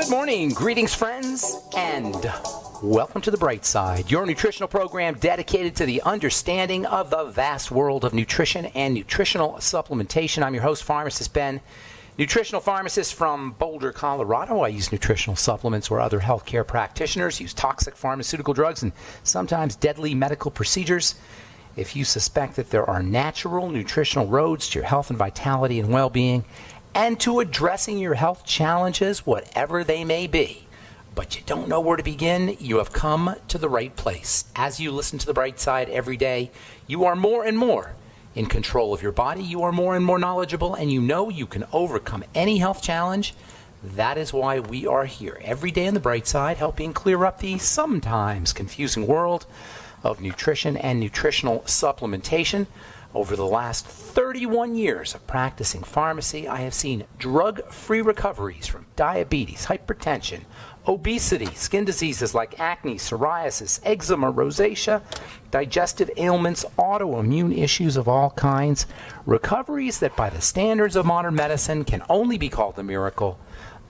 Good morning, greetings friends, and welcome to The Bright Side, your nutritional program dedicated to the understanding of the vast world of nutrition and nutritional supplementation. I'm your host, Pharmacist Ben, nutritional pharmacist from Boulder, Colorado. I use nutritional supplements where other healthcare practitioners use toxic pharmaceutical drugs and sometimes deadly medical procedures. If you suspect that there are natural nutritional roads to your health and vitality and well-being, and to addressing your health challenges, whatever they may be, but you don't know where to begin, you have come to the right place. As you listen to The Bright Side every day, you are more and more in control of your body. You are more and more knowledgeable, and you know you can overcome any health challenge. That is why we are here every day on The Bright Side, helping clear up the sometimes confusing world of nutrition and nutritional supplementation. Over the last 31 years of practicing pharmacy, I have seen drug-free recoveries from diabetes, hypertension, obesity, skin diseases like acne, psoriasis, eczema, rosacea, digestive ailments, autoimmune issues of all kinds, recoveries that by the standards of modern medicine can only be called a miracle.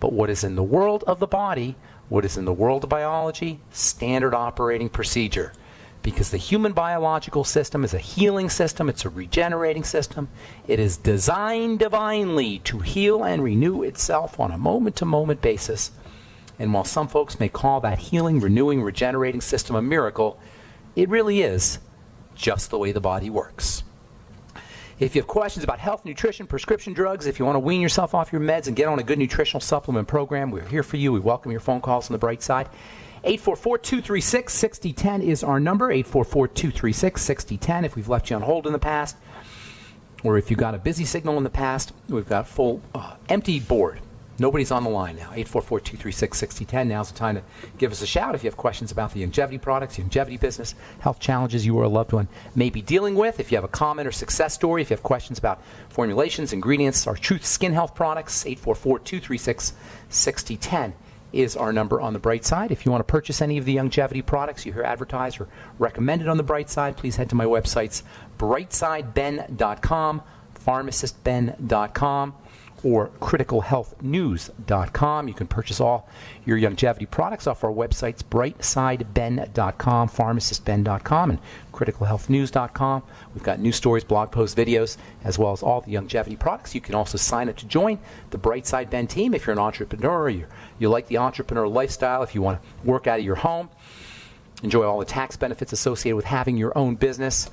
But what is in the world of the body, what is in the world of biology, standard operating procedure. Because the human biological system is a healing system, it's a regenerating system. It is designed divinely to heal and renew itself on a moment-to-moment basis. And while some folks may call that healing, renewing, regenerating system a miracle, it really is just the way the body works. If you have questions about health, nutrition, prescription drugs, if you want to wean yourself off your meds and get on a good nutritional supplement program, we're here for you. We welcome your phone calls on The Bright Side. 844-236-6010 is our number, 844-236-6010. If we've left you on hold in the past, or if you got a busy signal in the past, we've got full empty board. Nobody's on the line now. 844-236-6010. Now's the time to give us a shout if you have questions about the longevity products, longevity business, health challenges you or a loved one may be dealing with. If you have a comment or success story, if you have questions about formulations, ingredients, our Truth Skin Health products, 844-236-6010. is our number on The Bright Side. If you want to purchase any of the longevity products you hear advertised or recommended on The Bright Side, please head to my websites, brightsideben.com, pharmacistben.com, or criticalhealthnews.com. You can purchase all your longevity products off our websites, brightsideben.com, pharmacistben.com, and criticalhealthnews.com. We've got news stories, blog posts, videos, as well as all the longevity products. You can also sign up to join the Brightside Ben team if you're an entrepreneur, or you like the entrepreneur lifestyle, if you want to work out of your home, enjoy all the tax benefits associated with having your own business,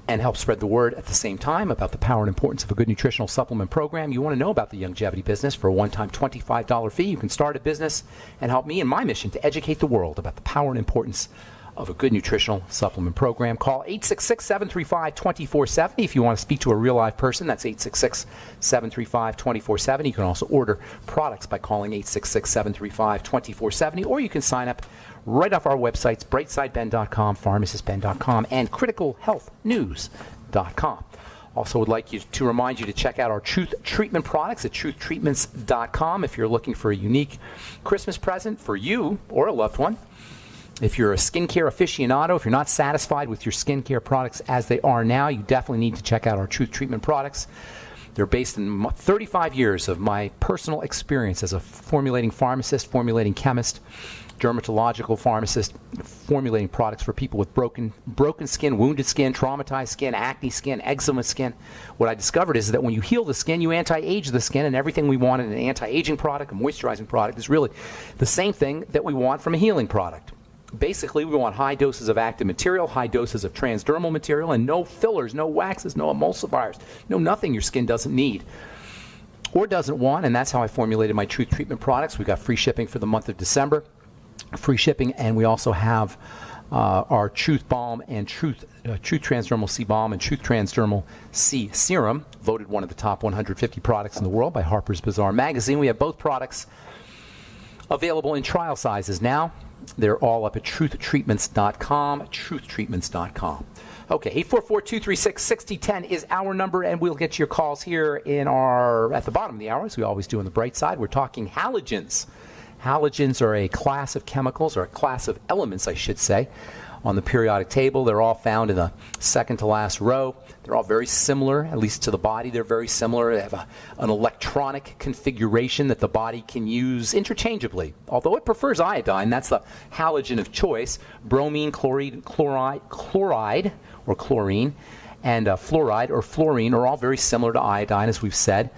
and help spread the word at the same time about the power and importance of a good nutritional supplement program. You want to know about the longevity business for a one-time $25 fee. You can start a business and help me in my mission to educate the world about the power and importance of a good nutritional supplement program. Call 866-735-2470 if you want to speak to a real live person. That's 866-735-2470. You can also order products by calling 866-735-2470, or you can sign up right off our websites, brightsideben.com, pharmacistben.com, and criticalhealthnews.com. Also would like you to remind you to check out our Truth Treatment products at truthtreatments.com if you're looking for a unique Christmas present for you or a loved one. If you're a skincare aficionado, if you're not satisfied with your skincare products as they are now, you definitely need to check out our Truth Treatment products. They're based in 35 years of my personal experience as a formulating pharmacist, formulating chemist, dermatological pharmacist, formulating products for people with broken skin, wounded skin, traumatized skin, acne skin, eczema skin. What I discovered is that when you heal the skin, you anti-age the skin, and everything we want in an anti-aging product, a moisturizing product, is really the same thing that we want from a healing product. Basically, we want high doses of active material, high doses of transdermal material, and no fillers, no waxes, no emulsifiers, no nothing your skin doesn't need or doesn't want, and that's how I formulated my Truth Treatment products. We got free shipping for the month of December, free shipping, and we also have our Truth Balm and Truth Transdermal C Balm and Truth Transdermal C Serum, voted one of the top 150 products in the world by Harper's Bazaar magazine. We have both products available in trial sizes now. They're all up at truthtreatments.com, truthtreatments.com. Okay, 844-236-6010 is our number, and we'll get your calls here at the bottom of the hour, as we always do on The Bright Side. We're talking halogens. Halogens are a class of chemicals, or a class of elements, I should say, on the periodic table. They're all found in the second to last row. They're all very similar, at least to the body. They're very similar. They have an electronic configuration that the body can use interchangeably. Although it prefers iodine, that's the halogen of choice. Bromine, chloride, or chlorine, and fluoride or fluorine are all very similar to iodine, as we've said.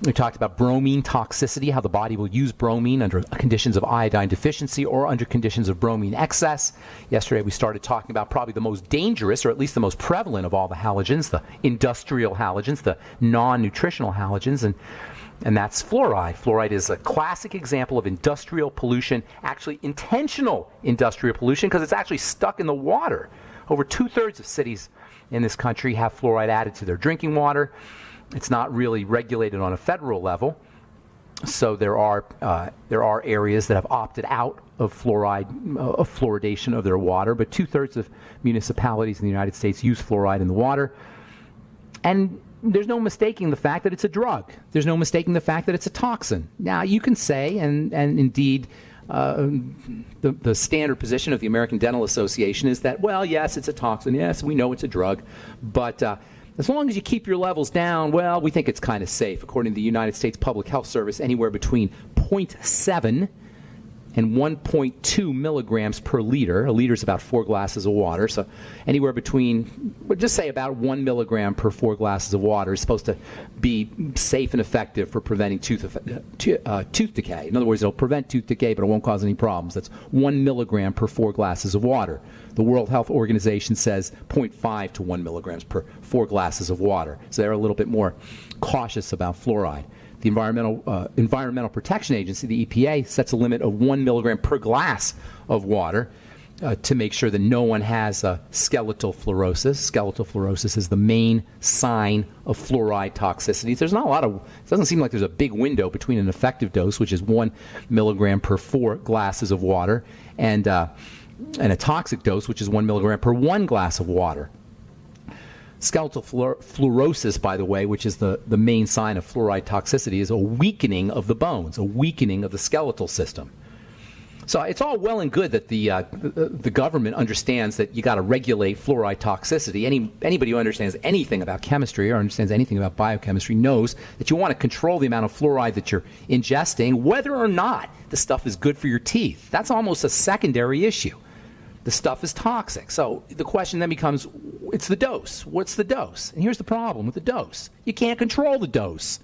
We talked about bromine toxicity, how the body will use bromine under conditions of iodine deficiency or under conditions of bromine excess. Yesterday we started talking about probably the most dangerous, or at least the most prevalent of all the halogens, the industrial halogens, the non-nutritional halogens, and that's fluoride. Fluoride is a classic example of industrial pollution, actually intentional industrial pollution, because it's actually stuck in the water. Over 2/3 of cities in this country have fluoride added to their drinking water. It's not really regulated on a federal level, so there are areas that have opted out of fluoride, of fluoridation of their water. But 2/3 of municipalities in the United States use fluoride in the water, and there's no mistaking the fact that it's a drug. There's no mistaking the fact that it's a toxin. Now you can say, and indeed, the standard position of the American Dental Association is that, well, yes, it's a toxin. Yes, we know it's a drug, but as long as you keep your levels down, well, we think it's kind of safe. According to the United States Public Health Service, anywhere between 0.7 and 1.2 milligrams per liter. A liter is about 4 glasses of water. So anywhere between, we'll just say about 1 milligram per 4 glasses of water is supposed to be safe and effective for preventing tooth decay. In other words, it'll prevent tooth decay, but it won't cause any problems. That's 1 milligram per 4 glasses of water. The World Health Organization says 0.5 to 1 milligrams per 4 glasses of water. So they're a little bit more cautious about fluoride. The Environmental Protection Agency, the EPA, sets a limit of 1 milligram per glass of water to make sure that no one has skeletal fluorosis. Skeletal fluorosis is the main sign of fluoride toxicity. There's not a lot of, it doesn't seem like there's a big window between an effective dose, which is 1 milligram per 4 glasses of water, and a toxic dose, which is 1 milligram per 1 glass of water. Skeletal fluorosis, by the way, which is the main sign of fluoride toxicity, is a weakening of the bones, a weakening of the skeletal system. So it's all well and good that the government understands that you got to regulate fluoride toxicity. Anybody who understands anything about chemistry or understands anything about biochemistry knows that you want to control the amount of fluoride that you're ingesting, whether or not the stuff is good for your teeth. That's almost a secondary issue. The stuff is toxic. So the question then becomes, it's the dose. What's the dose? And here's the problem with the dose. You can't control the dose.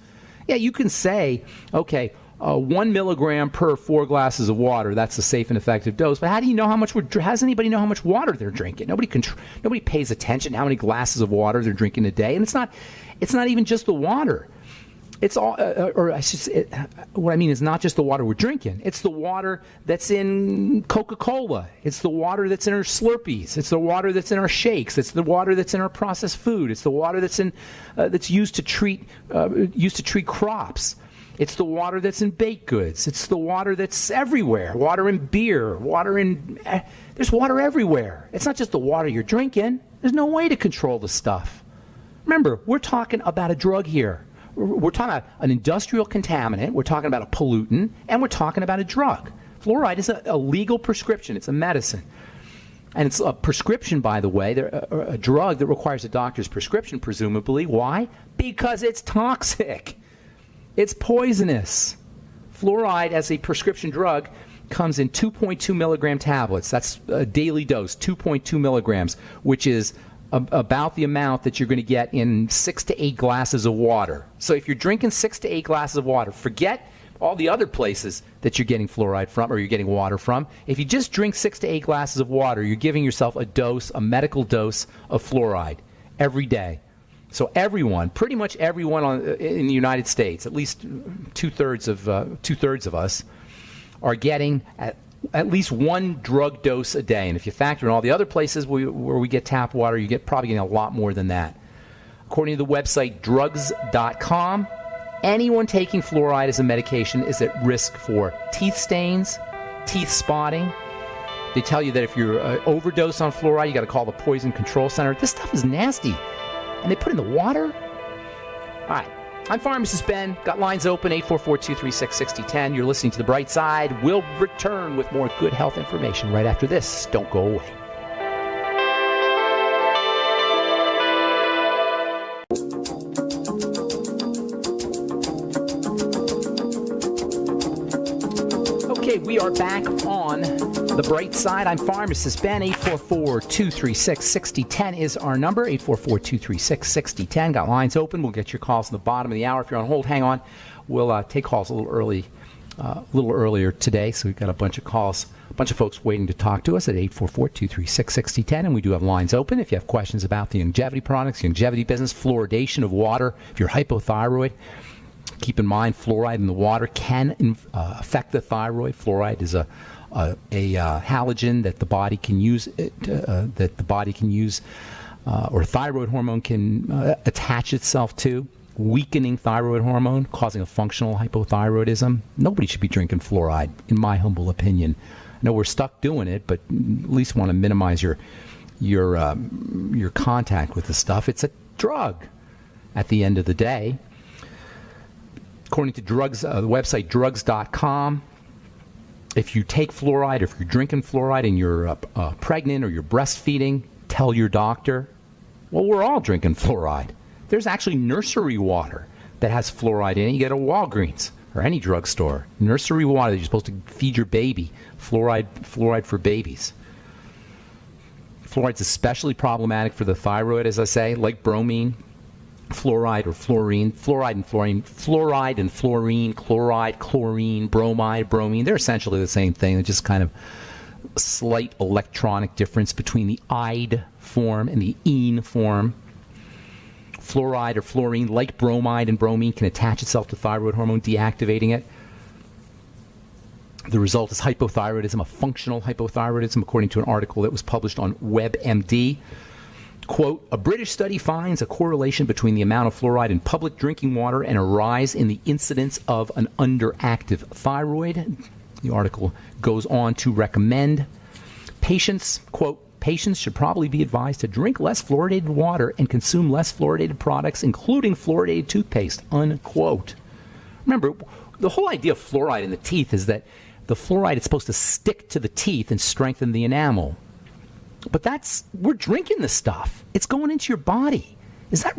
Yeah, you can say, okay, 1 milligram per 4 glasses of water, that's a safe and effective dose. But how do you know how much, how does anybody know how much water they're drinking? Nobody pays attention to how many glasses of water they're drinking a day. And it's not even just the water. It's all, what I mean is not just the water we're drinking. It's the water that's in Coca-Cola. It's the water that's in our Slurpees. It's the water that's in our shakes. It's the water that's in our processed food. It's the water that's used to treat crops. It's the water that's in baked goods. It's the water that's everywhere. Water in beer. There's water everywhere. It's not just the water you're drinking. There's no way to control the stuff. Remember, we're talking about a drug here. We're talking about an industrial contaminant, we're talking about a pollutant, and we're talking about a drug. Fluoride is a legal prescription. It's a medicine. And it's a prescription, by the way, a drug that requires a doctor's prescription, presumably. Why? Because it's toxic. It's poisonous. Fluoride, as a prescription drug, comes in 2.2 milligram tablets. That's a daily dose, 2.2 milligrams, which is about the amount that you're going to get in 6 to 8 glasses of water. So if you're drinking 6 to 8 glasses of water, forget all the other places that you're getting fluoride from or you're getting water from. If you just drink 6 to 8 glasses of water, you're giving yourself a medical dose of fluoride every day. So everyone, pretty much everyone in the United States, at least two-thirds of us, are getting at least 1 drug dose a day. And if you factor in all the other places where we get tap water, you probably getting a lot more than that. According to the website drugs.com, anyone taking fluoride as a medication is at risk for teeth stains, teeth spotting. They tell you that if you're overdose on fluoride, you got to call the Poison Control Center. This stuff is nasty. And they put it in the water? All right. I'm Pharmacist Ben. Got lines open, 844-236-6010. You're listening to The Bright Side. We'll return with more good health information right after this. Don't go away. we are back on the bright side. I'm Pharmacist Ben. 844-236-6010 is our number. 844-236-6010. Got lines open. We'll get your calls in the bottom of the hour. If you're on hold, hang on. We'll take calls a little earlier today. So we've got a bunch of calls, a bunch of folks waiting to talk to us at 844-236-6010. And we do have lines open. If you have questions about the longevity products, longevity business, fluoridation of water, if you're hypothyroid, keep in mind, fluoride in the water can affect the thyroid. Fluoride is a halogen that the body can use. Or thyroid hormone can attach itself to, weakening thyroid hormone, causing a functional hypothyroidism. Nobody should be drinking fluoride, in my humble opinion. I know we're stuck doing it, but at least want to minimize your contact with the stuff. It's a drug at the end of the day. According to the website drugs.com, if you take fluoride, or if you're drinking fluoride and you're pregnant or you're breastfeeding, tell your doctor. Well, we're all drinking fluoride. There's actually nursery water that has fluoride in it. You get at Walgreens or any drugstore. Nursery water that you're supposed to feed your baby. Fluoride for babies. Fluoride's especially problematic for the thyroid, as I say, like bromine. Fluoride or fluorine, fluoride and fluorine, chloride, chlorine, bromide, bromine. They're essentially the same thing. They're just kind of a slight electronic difference between the ide form and the ene form. Fluoride or fluorine, like bromide and bromine, can attach itself to thyroid hormone, deactivating it. The result is hypothyroidism, a functional hypothyroidism, according to an article that was published on WebMD. Quote, a British study finds a correlation between the amount of fluoride in public drinking water and a rise in the incidence of an underactive thyroid. The article goes on to recommend patients, quote, patients should probably be advised to drink less fluoridated water and consume less fluoridated products, including fluoridated toothpaste, unquote. Remember, the whole idea of fluoride in the teeth is that the fluoride is supposed to stick to the teeth and strengthen the enamel. But we're drinking this stuff. It's going into your body. Does that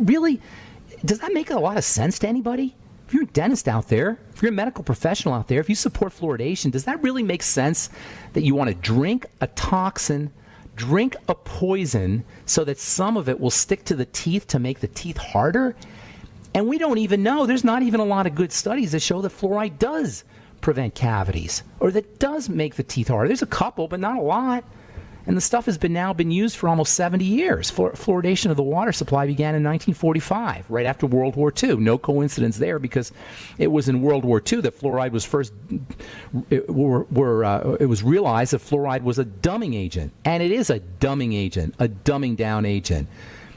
make a lot of sense to anybody? If you're a dentist out there, if you're a medical professional out there, if you support fluoridation, does that really make sense that you want to drink a toxin, drink a poison, so that some of it will stick to the teeth to make the teeth harder? And we don't even know. There's not even a lot of good studies that show that fluoride does prevent cavities or that does make the teeth harder. There's a couple, but not a lot. And the stuff has now been used for almost 70 years. Fluoridation of the water supply began in 1945, right after World War II. No coincidence there, because it was in World War II that fluoride was first. It was realized that fluoride was a dumbing agent, and it is a dumbing agent, a dumbing down agent.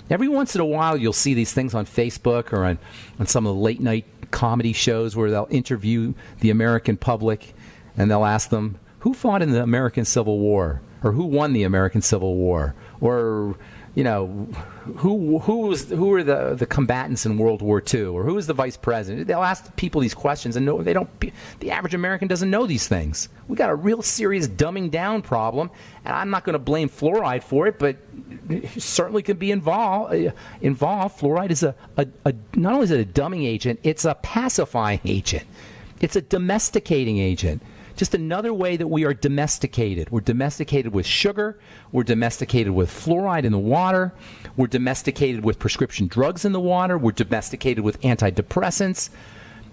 Every once in a while, you'll see these things on Facebook or on some of the late night comedy shows where they'll interview the American public, and they'll ask them, who fought in the American Civil War? Or who won the American Civil War? Or, who were the combatants in World War II? Or who was the vice president? They'll ask people these questions, and the average American doesn't know these things. We got a real serious dumbing down problem, and I'm not going to blame fluoride for it, but it certainly can be involved. Fluoride is not only is it a dumbing agent, it's a pacifying agent. It's a domesticating agent. Just another way that we are domesticated. We're domesticated with sugar. We're domesticated with fluoride in the water. We're domesticated with prescription drugs in the water. We're domesticated with antidepressants.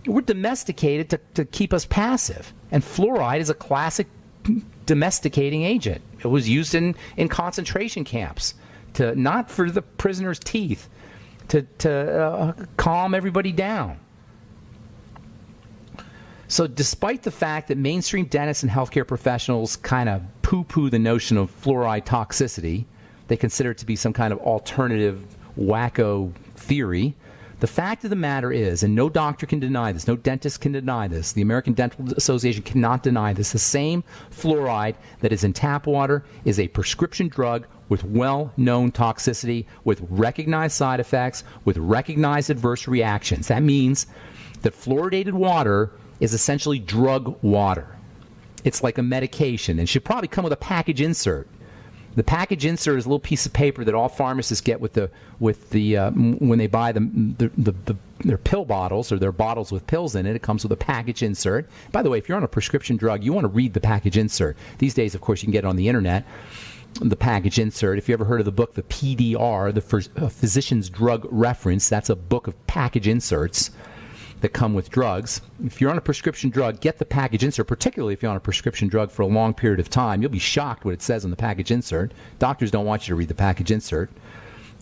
We're domesticated to keep us passive. And fluoride is a classic domesticating agent. It was used in concentration camps, not for the prisoners' teeth, to calm everybody down. So despite the fact that mainstream dentists and healthcare professionals kind of poo-poo the notion of fluoride toxicity, they consider it to be some kind of alternative wacko theory, the fact of the matter is, and no doctor can deny this, no dentist can deny this, the American Dental Association cannot deny this, the same fluoride that is in tap water is a prescription drug with well-known toxicity, with recognized side effects, with recognized adverse reactions. That means that fluoridated water is essentially drug water. It's like a medication and should probably come with a package insert. The package insert is a little piece of paper that all pharmacists get with the when they buy their pill bottles or their bottles with pills in it. It comes with a package insert. By the way, if you're on a prescription drug, you want to read the package insert. These days, of course, you can get it on the internet. The package insert. If you ever heard of the book, the PDR, the Physician's Drug Reference, that's a book of package inserts that come with drugs. If you're on a prescription drug, get the package insert, particularly if you're on a prescription drug for a long period of time. You'll be shocked what it says on the package insert. Doctors don't want you to read the package insert.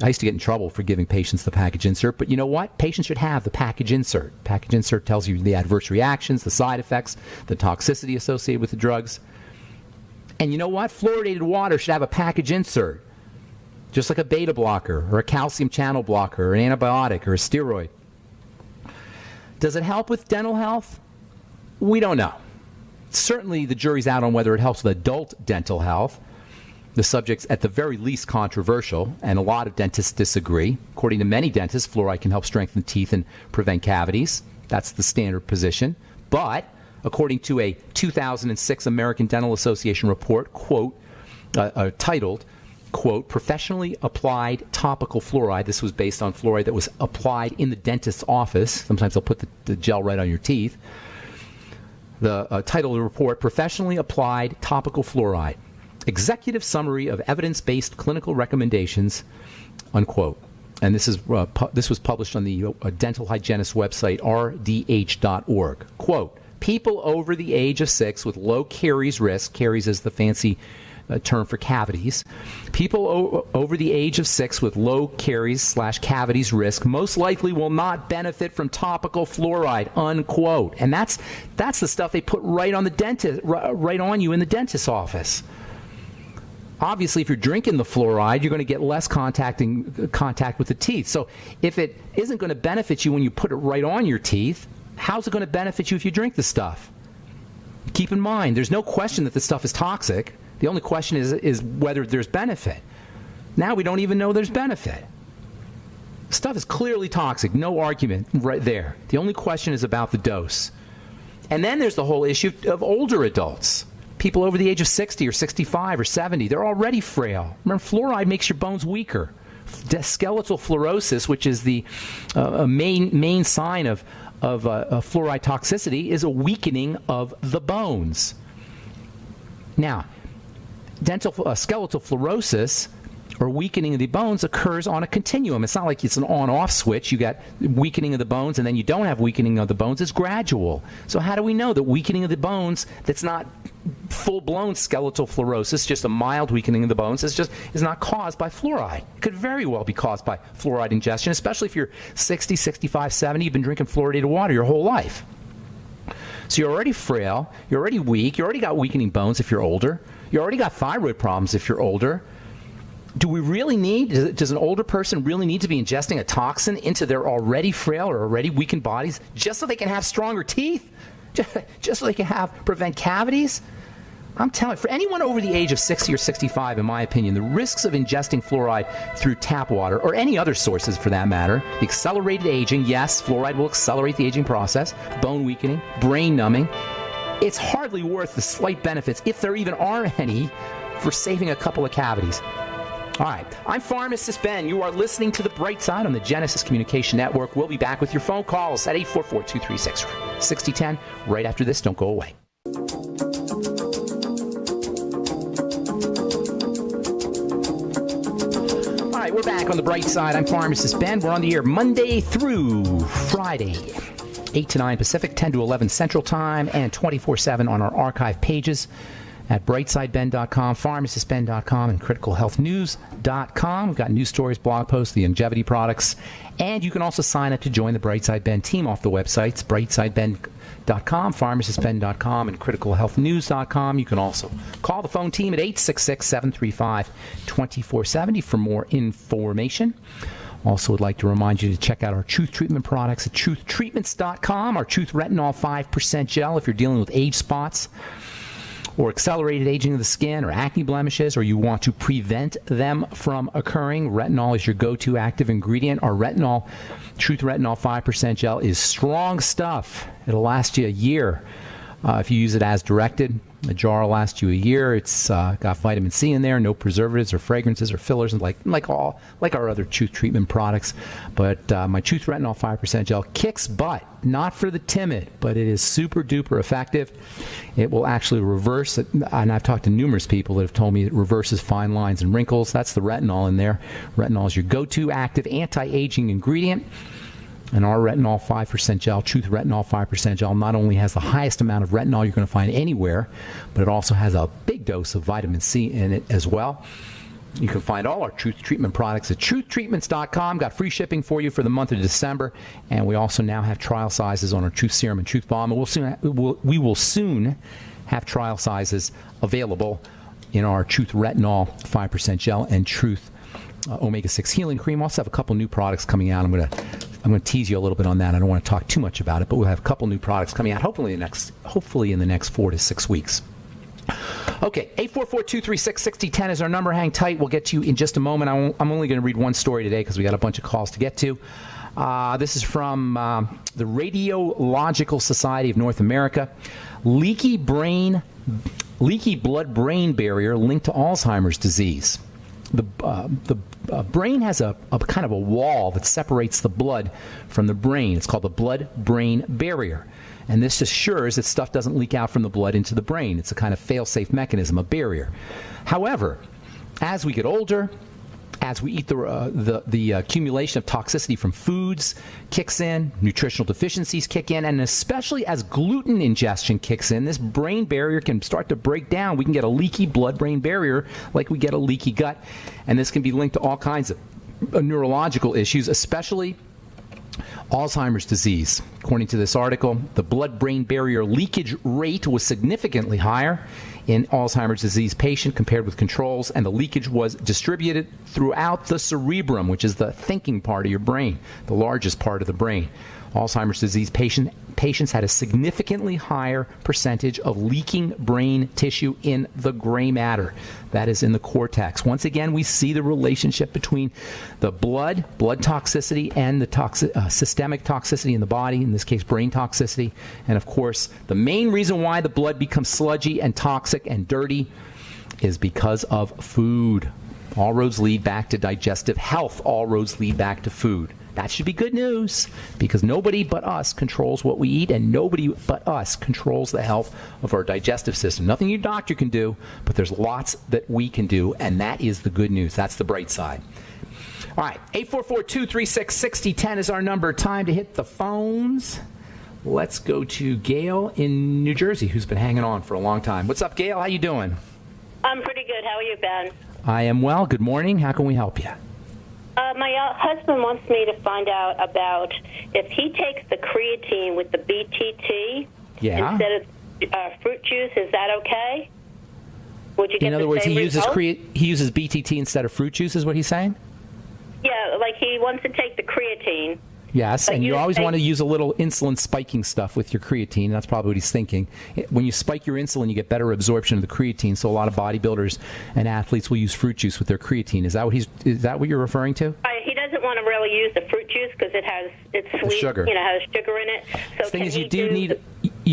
I used to get in trouble for giving patients the package insert, but you know what? Patients should have the package insert. Package insert tells you the adverse reactions, the side effects, the toxicity associated with the drugs. And you know what? Fluoridated water should have a package insert, just like a beta blocker or a calcium channel blocker or an antibiotic or a steroid. Does it help with dental health? We don't know. Certainly the jury's out on whether it helps with adult dental health. The subject's at the very least controversial, and a lot of dentists disagree. According to many dentists, fluoride can help strengthen teeth and prevent cavities. That's the standard position. But according to a 2006 American Dental Association report, quote, titled, quote, professionally applied topical fluoride. This was based on fluoride that was applied in the dentist's office. Sometimes they'll put the gel right on your teeth. The title of the report, Professionally Applied Topical Fluoride, Executive Summary of Evidence-Based Clinical Recommendations, unquote. And this was published on the dental hygienist website, rdh.org. Quote, people over the age of 6 with low caries risk, caries is the fancy term for cavities. People over the age of 6 with low caries/cavities risk most likely will not benefit from topical fluoride, unquote. And that's the stuff they put right on the dentist, right on you in the dentist's office. Obviously, if you're drinking the fluoride, you're going to get less contact with the teeth. So if it isn't going to benefit you when you put it right on your teeth, how's it going to benefit you if you drink the stuff? Keep in mind, there's no question that this stuff is toxic. The only question is whether there's benefit. Now we don't even know there's benefit. Stuff is clearly toxic. No argument right there. The only question is about the dose. And then there's the whole issue of older adults. People over the age of 60 or 65 or 70, they're already frail. Remember, fluoride makes your bones weaker. Skeletal fluorosis, which is the main sign of fluoride toxicity, is a weakening of the bones. Now, skeletal fluorosis, or weakening of the bones, occurs on a continuum. It's not like it's an on-off switch. You got weakening of the bones, and then you don't have weakening of the bones. It's gradual. So how do we know that weakening of the bones that's not full-blown skeletal fluorosis, just a mild weakening of the bones, is not caused by fluoride? It could very well be caused by fluoride ingestion, especially if you're 60, 65, 70, you've been drinking fluoridated water your whole life. So you're already frail, you're already weak, you already got weakening bones if you're older, you already got thyroid problems if you're older. Do we really does an older person really need to be ingesting a toxin into their already frail or already weakened bodies just so they can have stronger teeth? Just so they can prevent cavities? I'm telling you, for anyone over the age of 60 or 65, in my opinion, the risks of ingesting fluoride through tap water, or any other sources for that matter, accelerated aging, yes, fluoride will accelerate the aging process, bone weakening, brain numbing, it's hardly worth the slight benefits, if there even are any, for saving a couple of cavities. All right, I'm Pharmacist Ben. You are listening to The Bright Side on the Genesis Communication Network. We'll be back with your phone calls at 844-236-6010 right after this. Don't go away. All right, we're back on The Bright Side. I'm Pharmacist Ben. We're on the air Monday through Friday, 8 to 9 Pacific, 10 to 11 Central Time, and 24/7 on our archive pages at brightsideben.com, pharmacistben.com, and criticalhealthnews.com. We've got news stories, blog posts, the longevity products, and you can also sign up to join the Brightside Ben team off the websites, brightsideben.com, pharmacistben.com, and criticalhealthnews.com. You can also call the phone team at 866-735-2470 for more information. Also would like to remind you to check out our Truth Treatment products at truthtreatments.com, our Truth Retinol 5% gel if you're dealing with age spots or accelerated aging of the skin or acne blemishes, or you want to prevent them from occurring. Retinol is your go-to active ingredient. Our Truth Retinol 5% gel is strong stuff. It'll last you a year If you use it as directed, a jar will last you a year. It's got vitamin C in there, no preservatives or fragrances or fillers, and like our other tooth treatment products. But my Tooth Retinol 5% gel kicks butt, not for the timid, but it is super duper effective. It will actually reverse it, and I've talked to numerous people that have told me it reverses fine lines and wrinkles. That's the retinol in there. Retinol is your go-to active anti-aging ingredient. And our retinol 5% gel, Truth Retinol 5% gel, not only has the highest amount of retinol you're going to find anywhere, but it also has a big dose of vitamin C in it as well. You can find all our Truth Treatment products at truthtreatments.com. Got free shipping for you for the month of December. And we also now have trial sizes on our Truth Serum and Truth Balm. And we will soon have trial sizes available in our Truth Retinol 5% gel and Truth Omega-6 Healing Cream. Also have a couple new products coming out. I'm going to tease you a little bit on that. I don't want to talk too much about it, but we'll have a couple new products coming out hopefully in the next 4 to 6 weeks. Okay, 844-236-6010 is our number. Hang tight. We'll get to you in just a moment. I'm only going to read one story today because we got a bunch of calls to get to. This is from the Radiological Society of North America. Leaky blood-brain barrier linked to Alzheimer's disease. The brain has a kind of a wall that separates the blood from the brain. It's called the blood-brain barrier. And this assures that stuff doesn't leak out from the blood into the brain. It's a kind of fail-safe mechanism, a barrier. However, as we get older, as we eat the accumulation of toxicity from foods kicks in, nutritional deficiencies kick in, and especially as gluten ingestion kicks in, this brain barrier can start to break down. We can get a leaky blood-brain barrier like we get a leaky gut, and this can be linked to all kinds of neurological issues, especially Alzheimer's disease. According to this article, the blood-brain barrier leakage rate was significantly higher in Alzheimer's disease patient compared with controls, and the leakage was distributed throughout the cerebrum, which is the thinking part of your brain, the largest part of the brain. Alzheimer's disease patients had a significantly higher percentage of leaking brain tissue in the gray matter. That is in the cortex. Once again, we see the relationship between the blood toxicity, and the systemic toxicity in the body, in this case brain toxicity. And of course, the main reason why the blood becomes sludgy and toxic and dirty is because of food. All roads lead back to digestive health. All roads lead back to food. That should be good news, because nobody but us controls what we eat, and nobody but us controls the health of our digestive system. Nothing your doctor can do, but there's lots that we can do, and that is the good news. That's the bright side. All right, 844-236-6010 is our number. Time to hit the phones. Let's go to Gail in New Jersey, who's been hanging on for a long time. What's up, Gail? How you doing? I'm pretty good. How are you, Ben? I am well. Good morning. How can we help you? My husband wants me to find out about if he takes the creatine with the BTT instead of fruit juice. Is that okay? Would you get in other words, he uses result? he uses BTT instead of fruit juice, is what he's saying? Yeah, like he wants to take the creatine. Yes, and you always want to use a little insulin spiking stuff with your creatine. That's probably what he's thinking. When you spike your insulin, you get better absorption of the creatine. So a lot of bodybuilders and athletes will use fruit juice with their creatine. Is that what you're referring to? He doesn't want to really use the fruit juice because it's sweet, sugar. Has sugar in it. So the thing is, you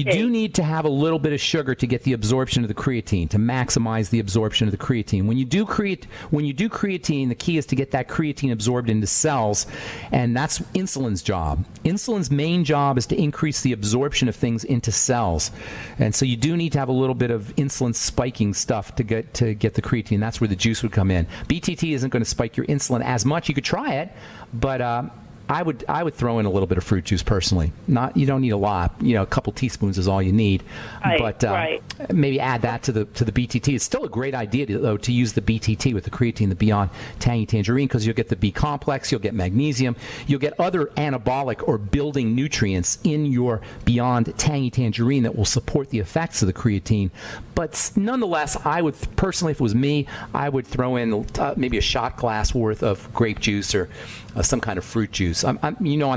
do need to have a little bit of sugar to get the absorption of the creatine, to maximize the absorption of the creatine. When you do creatine, the key is to get that creatine absorbed into cells, and that's insulin's job. Insulin's main job is to increase the absorption of things into cells, and so you do need to have a little bit of insulin spiking stuff to get the creatine. That's where the juice would come in. BTT isn't going to spike your insulin as much. You could try it, but I would throw in a little bit of fruit juice personally. You don't need a lot. A couple teaspoons is all you need. Right. Maybe add that to the BTT. It's still a great idea though to use the BTT with the creatine, the Beyond Tangy Tangerine, because you'll get the B complex, you'll get magnesium, you'll get other anabolic or building nutrients in your Beyond Tangy Tangerine that will support the effects of the creatine. But nonetheless, I would personally, if it was me, I would throw in maybe a shot glass worth of grape juice or some kind of fruit juice. I'm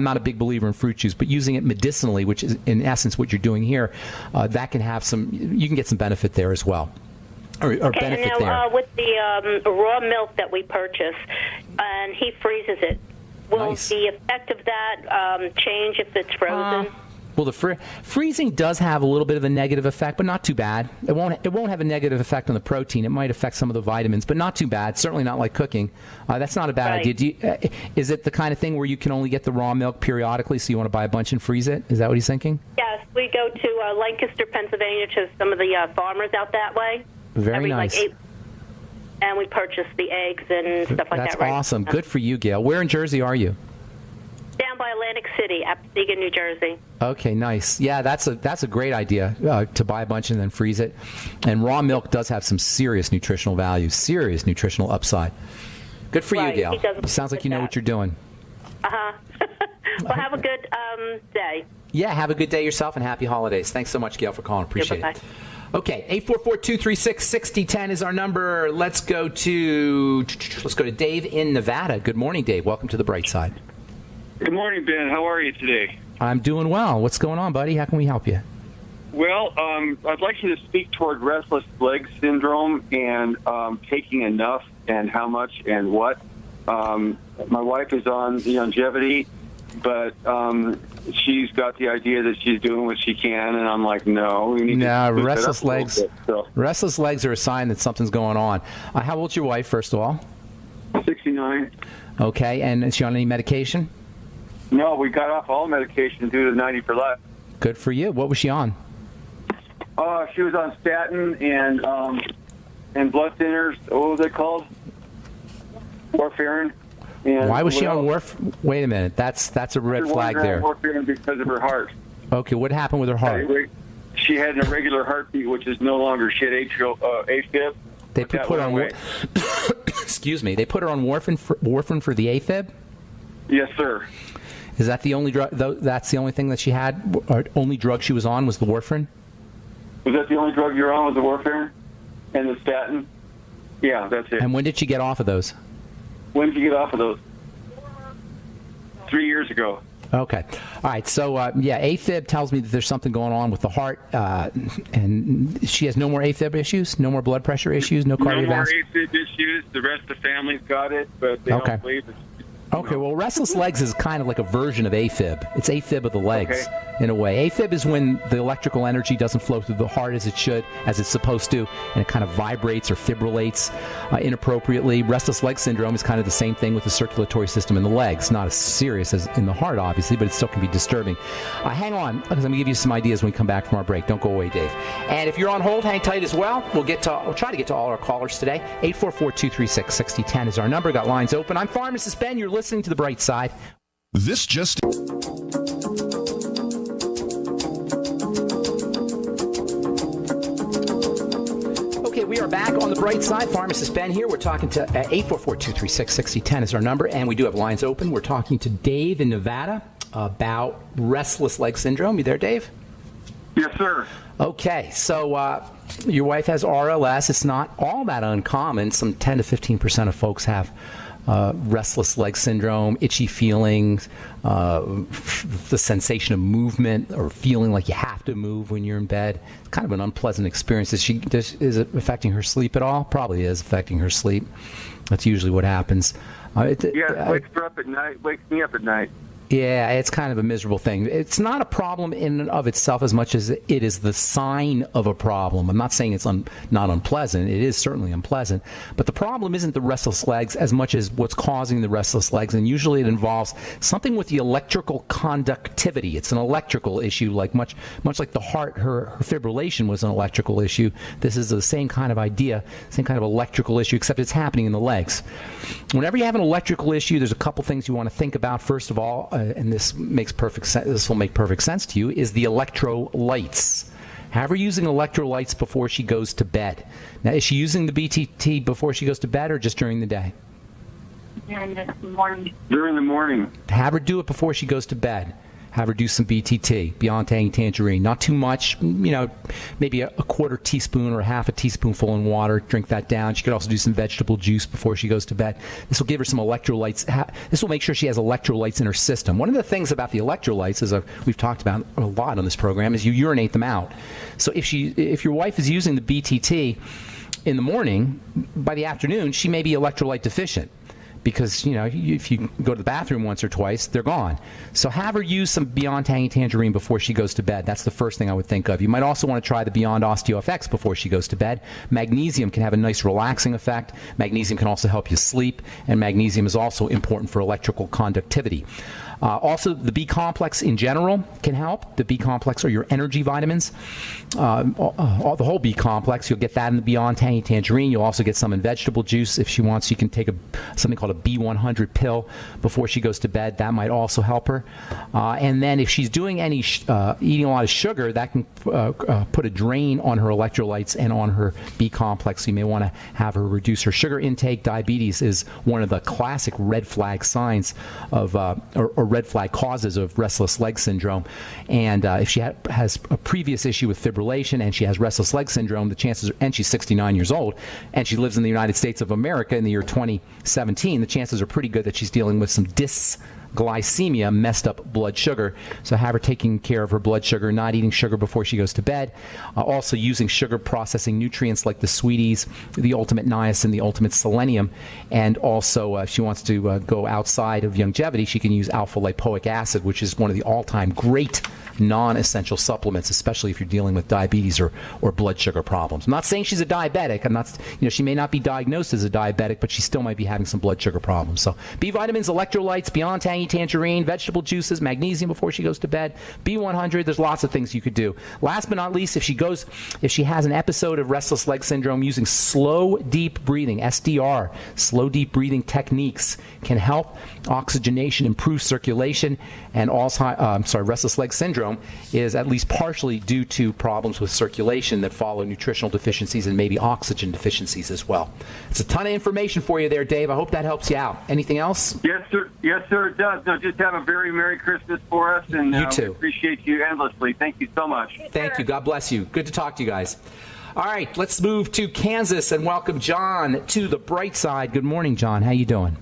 not a big believer in fruit juice, but using it medicinally, which is in essence what you're doing here, that can have you can get some benefit there as well. Or benefit and now, there. With the raw milk that we purchase, and he freezes it, will Nice. the effect of that change if it's frozen? Well, the freezing does have a little bit of a negative effect, but not too bad. It won't have a negative effect on the protein. It might affect some of the vitamins, but not too bad. Certainly not like cooking. That's not a bad idea. Is it the kind of thing where you can only get the raw milk periodically, so you want to buy a bunch and freeze it? Is that what he's thinking? Yes, we go to Lancaster, Pennsylvania, to some of the farmers out that way. Very nice. And we purchase the eggs and stuff like that. That's awesome. Good for you, Gail. Where in Jersey are you? Down by Atlantic City, Appomattox, New Jersey. Okay, nice. Yeah, that's a great idea to buy a bunch and then freeze it. And raw milk does have some serious nutritional value, serious nutritional upside. Good for you, Gail. Sounds like you know what you're doing. Well, have a good day. Yeah, have a good day yourself and happy holidays. Thanks so much, Gail, for calling. Appreciate it. Okay, 844-236-6010 is our number. Let's go to Dave in Nevada. Good morning, Dave. Welcome to the Bright Side. Good morning, Ben. How are you today? I'm doing well. What's going on, buddy? How can we help you? Well, I'd like you to speak toward restless leg syndrome and taking enough and how much and what. My wife is on the longevity, but she's got the idea that she's doing what she can, and I'm like, no. We need to restless legs. Bit, so. Restless legs are a sign that something's going on. How old's your wife, first of all? 69. Okay, and is she on any medication? No, we got off all medication due to 90 for life. Good for you. What was she on? She was on statin and blood thinners. What was it called? Warfarin. And why was she on warfarin? Wait a minute. That's a red flag there. Warfarin because of her heart. Okay, what happened with her heart? She had an irregular heartbeat, which is no longer. She had AFib. They put her on. Excuse me. They put her on warfarin for the AFib. Yes, sir. Is that the only drug? That's the only thing that she had. Or only drug she was on was the warfarin. Was that the only drug you were on? Was the warfarin and the statin? Yeah, that's it. And when did she get off of those? When did you get off of those? 3 years ago. Okay. All right. So, AFib tells me that there's something going on with the heart, and she has no more AFib issues, no more blood pressure issues, no cardiovascular. No more AFib issues. The rest of the family's got it, but they don't believe it. Okay, well, restless legs is kind of like a version of AFib. It's AFib of the legs, in a way. AFib is when the electrical energy doesn't flow through the heart as it should, as it's supposed to, and it kind of vibrates or fibrillates inappropriately. Restless leg syndrome is kind of the same thing with the circulatory system in the legs. Not as serious as in the heart, obviously, but it still can be disturbing. Hang on, because I'm going to give you some ideas when we come back from our break. Don't go away, Dave. And if you're on hold, hang tight as well. We'll try to get to all our callers today. 844-236-6010 is our number. Got lines open. I'm Pharmacist Ben. You're listening to The Bright Side. This just... Okay, we are back on The Bright Side. Pharmacist Ben here. We're talking to 844-236-6010 is our number, and we do have lines open. We're talking to Dave in Nevada about restless leg syndrome. You there, Dave? Yes, sir. Okay, so your wife has RLS. It's not all that uncommon. Some 10 to 15% of folks have restless leg syndrome, itchy feelings, the sensation of movement or feeling like you have to move when you're in bed. It's kind of an unpleasant experience. Is it affecting her sleep at all? Probably is affecting her sleep. That's usually what happens. It wakes her up at night. Wakes me up at night. Yeah, it's kind of a miserable thing. It's not a problem in and of itself as much as it is the sign of a problem. I'm not saying it's not unpleasant. It is certainly unpleasant. But the problem isn't the restless legs as much as what's causing the restless legs. And usually it involves something with the electrical conductivity. It's an electrical issue, like much like the heart, her fibrillation was an electrical issue. This is the same kind of idea, same kind of electrical issue, except it's happening in the legs. Whenever you have an electrical issue, there's a couple things you want to think about. First of all, and this makes perfect sense. This will make perfect sense to you. Is the electrolytes? Have her using electrolytes before she goes to bed. Now, is she using the BTT before she goes to bed, or just during the day? During the morning. During the morning. Have her do it before she goes to bed. Have her do some BTT, Beyond Tangerine. Not too much, maybe a quarter teaspoon or half a teaspoonful in water. Drink that down. She could also do some vegetable juice before she goes to bed. This will give her some electrolytes. This will make sure she has electrolytes in her system. One of the things about the electrolytes, as we've talked about a lot on this program, is you urinate them out. So if your wife is using the BTT in the morning, by the afternoon, she may be electrolyte deficient, because, if you go to the bathroom once or twice, they're gone. So have her use some Beyond Tangy Tangerine before she goes to bed. That's the first thing I would think of. You might also want to try the Beyond OsteoFX before she goes to bed. Magnesium can have a nice relaxing effect. Magnesium can also help you sleep, and magnesium is also important for electrical conductivity. Also, the B complex in general can help. The B complex are your energy vitamins. The whole B complex, you'll get that in the Beyond Tangy Tangerine. You'll also get some in vegetable juice. If she wants, you can take something called a B100 pill before she goes to bed. That might also help her. And then if she's doing any eating a lot of sugar, that can put a drain on her electrolytes and on her B complex. So you may want to have her reduce her sugar intake. Diabetes is one of the classic red flag signs of or red flag causes of restless leg syndrome. And if she has a previous issue with fibrillation and she has restless leg syndrome, the chances are, and she's 69 years old, and she lives in the United States of America in the year 2017, the chances are pretty good that she's dealing with some dysglycemia, messed up blood sugar. So have her taking care of her blood sugar, not eating sugar before she goes to bed. Also using sugar processing nutrients like the Sweeties, the Ultimate Niacin, the Ultimate Selenium. And also, if she wants to go outside of longevity, she can use alpha lipoic acid, which is one of the all-time great non-essential supplements, especially if you're dealing with diabetes or blood sugar problems. I'm not saying she's a diabetic. I'm not, she may not be diagnosed as a diabetic, but she still might be having some blood sugar problems. So B vitamins, electrolytes, Beyond Tangy Tangerine, vegetable juices, magnesium before she goes to bed, B100. There's lots of things you could do. Last but not least, if she has an episode of restless leg syndrome, using slow, deep breathing, SDR, slow, deep breathing techniques can help oxygenation, improve circulation, and restless leg syndrome is at least partially due to problems with circulation that follow nutritional deficiencies and maybe oxygen deficiencies as well. It's a ton of information for you there, Dave. I hope that helps you out. Anything else? Yes, sir. Yes, sir, it does. No, just have a very Merry Christmas for us, and you too. We appreciate you endlessly. Thank you so much. Thank you. God bless you. Good to talk to you guys. All right, let's move to Kansas and welcome John to the bright side. Good morning, John. How you doing?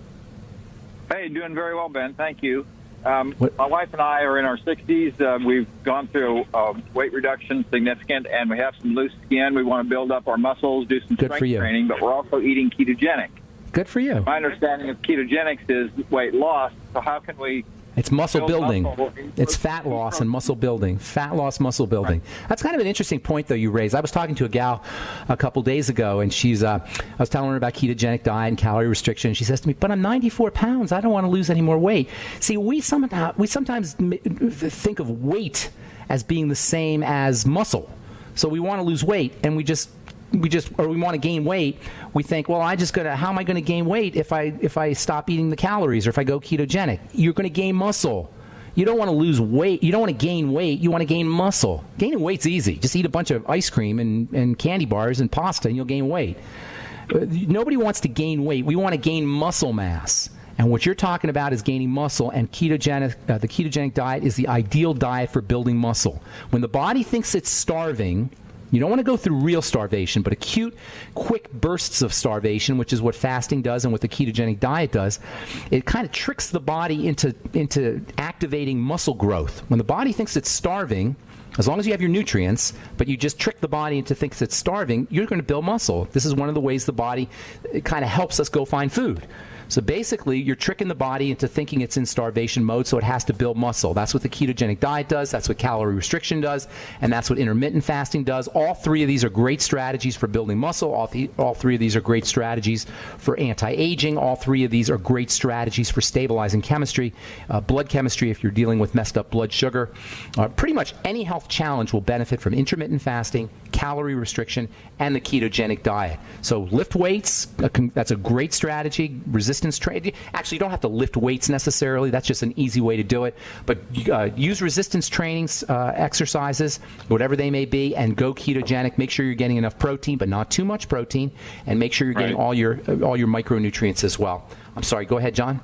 Hey, doing very well, Ben. Thank you. My wife and I are in our 60s. We've gone through weight reduction, significant, and we have some loose skin. We want to build up our muscles, do some strength training, but we're also eating ketogenic. Good for you. My understanding of ketogenics is weight loss, so how can we... It's muscle building. It's fat loss and muscle building. Fat loss, muscle building. Right. That's kind of an interesting point, though, you raised. I was talking to a gal a couple days ago, and I was telling her about ketogenic diet and calorie restriction. And she says to me, "But I'm 94 pounds. I don't want to lose any more weight." See, we sometimes think of weight as being the same as muscle. So we want to lose weight, and we want to gain weight. We think, well, how am I going to gain weight if I stop eating the calories or if I go ketogenic? You're going to gain muscle. You don't want to lose weight. You don't want to gain weight. You want to gain muscle. Gaining weight's easy. Just eat a bunch of ice cream and candy bars and pasta and you'll gain weight. Nobody wants to gain weight. We want to gain muscle mass. And what you're talking about is gaining muscle, and the ketogenic diet is the ideal diet for building muscle. When the body thinks it's starving, you don't want to go through real starvation, but acute, quick bursts of starvation, which is what fasting does and what the ketogenic diet does. It kind of tricks the body into activating muscle growth. When the body thinks it's starving, as long as you have your nutrients, but you just trick the body into thinking it's starving, you're going to build muscle. This is one of the ways the body kind of helps us go find food. So basically, you're tricking the body into thinking it's in starvation mode, so it has to build muscle. That's what the ketogenic diet does. That's what calorie restriction does. And that's what intermittent fasting does. All three of these are great strategies for building muscle. All three of these are great strategies for anti-aging. All three of these are great strategies for stabilizing chemistry, blood chemistry if you're dealing with messed up blood sugar. Pretty much any health challenge will benefit from intermittent fasting, calorie restriction, and the ketogenic diet. So lift weights, that's a great strategy. Resistance training. Actually, you don't have to lift weights necessarily. That's just an easy way to do it. But use resistance training exercises, whatever they may be, and go ketogenic. Make sure you're getting enough protein, but not too much protein, and make sure you're getting all your micronutrients as well. I'm sorry. Go ahead, John.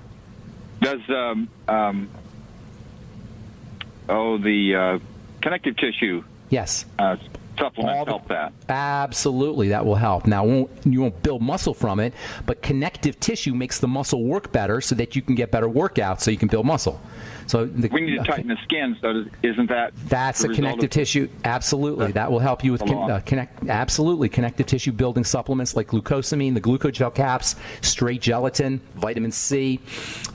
Does the connective tissue? Yes. supplements help that. Absolutely, that will help. Now, you won't build muscle from it, but connective tissue makes the muscle work better so that you can get better workouts so you can build muscle. So we need to tighten the skin, so isn't that that's the connective tissue? Absolutely. That will help you with connective tissue building supplements like glucosamine, the glucogel caps, straight gelatin, vitamin C,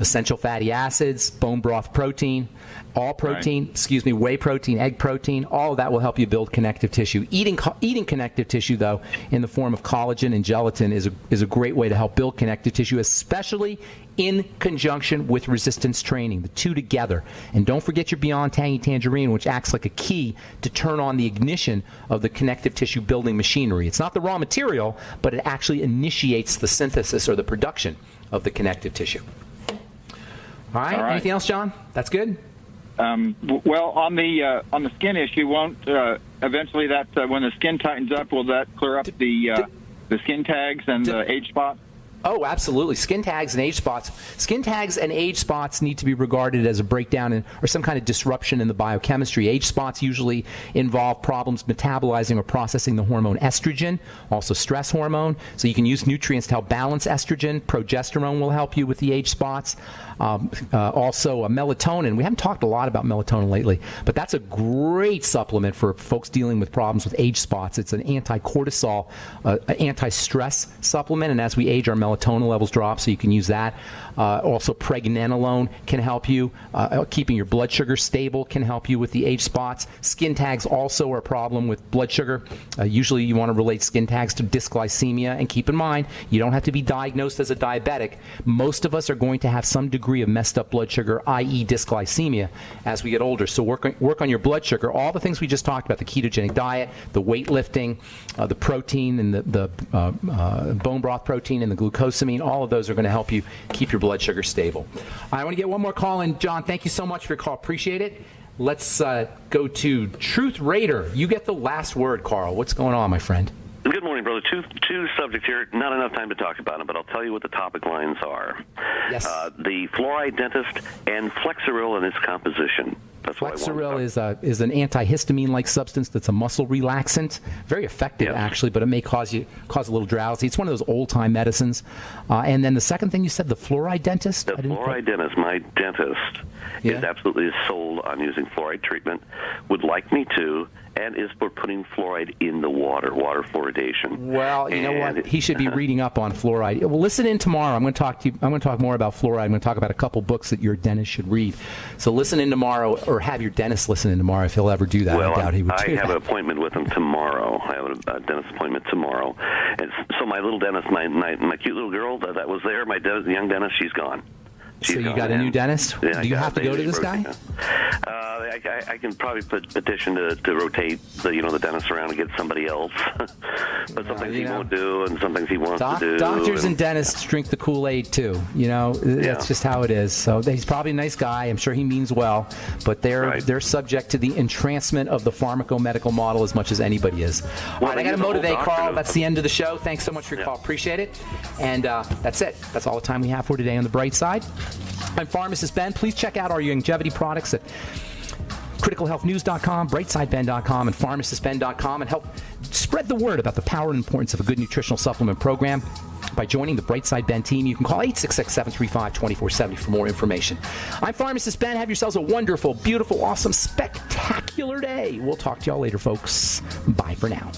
essential fatty acids, bone broth protein, all protein, whey protein, egg protein, all of that will help you build connective tissue. Eating connective tissue, though, in the form of collagen and gelatin is a great way to help build connective tissue, especially in conjunction with resistance training, the two together. And don't forget your Beyond Tangy Tangerine, which acts like a key to turn on the ignition of the connective tissue building machinery. It's not the raw material, but it actually initiates the synthesis or the production of the connective tissue. All right. Anything else, John? That's good? Well, on the skin issue, won't eventually that when the skin tightens up, will that clear up the skin tags and the age spots? Oh, absolutely. Skin tags and age spots. Skin tags and age spots need to be regarded as a breakdown or some kind of disruption in the biochemistry. Age spots usually involve problems metabolizing or processing the hormone estrogen, also stress hormone. So you can use nutrients to help balance estrogen. Progesterone will help you with the age spots. Also, melatonin. We haven't talked a lot about melatonin lately, but that's a great supplement for folks dealing with problems with age spots. It's an anti-cortisol, anti-stress supplement, and as we age, our melatonin levels drop, so you can use that. Also, pregnenolone can help you. Keeping your blood sugar stable can help you with the age spots. Skin tags also are a problem with blood sugar. Usually you want to relate skin tags to dysglycemia, and keep in mind, you don't have to be diagnosed as a diabetic. Most of us are going to have some degree of messed up blood sugar, i.e. dysglycemia, as we get older. So work on your blood sugar. All the things we just talked about, the ketogenic diet, the weightlifting, the protein and the bone broth protein and the glucosamine, all of those are going to help you keep your blood sugar stable. I want to get one more call in. John, thank you so much for your call. Appreciate it. Let's go to Truth Raider. You get the last word, Carl. What's going on, my friend? Good morning, brother. Two subjects here. Not enough time to talk about them, but I'll tell you what the topic lines are. Yes. The fluoride dentist and Flexeril and its composition. That's Flexeril is an antihistamine-like substance that's a muscle relaxant. Very effective, actually, but it may cause a little drowsy. It's one of those old-time medicines. And then the second thing you said, the fluoride dentist? The fluoride dentist, my dentist, is absolutely sold on using fluoride treatment, would like me to, and is for putting fluoride in the water fluoridation. Well, you know what? He should be reading up on fluoride. Well, listen in tomorrow. I'm going to talk to you. I'm going to talk more about fluoride. I'm going to talk about a couple books that your dentist should read. So listen in tomorrow, or have your dentist listen in tomorrow if he'll ever do that. Well, I doubt he would do I have that. an appointment with him tomorrow. I have a dentist appointment tomorrow. And so my little dentist, my cute little girl that was there, my young dentist, she's gone. So you got a new dentist? Yeah, do you have to go to this guy? I can probably petition to rotate the dentist around and get somebody else. But some things he won't do, and some things he wants to do. Doctors and dentists drink the Kool-Aid too. That's just how it is. So he's probably a nice guy. I'm sure he means well, but they're subject to the entrancement of the pharmacomedical model as much as anybody is. All right, I got to motivate Carl. That's the end of the show. Thanks so much for your call. Appreciate it. And that's it. That's all the time we have for today on The Bright Side. I'm Pharmacist Ben. Please check out our longevity products at criticalhealthnews.com, brightsideben.com, and pharmacistben.com, and help spread the word about the power and importance of a good nutritional supplement program by joining the Brightside Ben team. You can call 866-735-2470 for more information. I'm Pharmacist Ben. Have yourselves a wonderful, beautiful, awesome, spectacular day. We'll talk to y'all later, folks. Bye for now.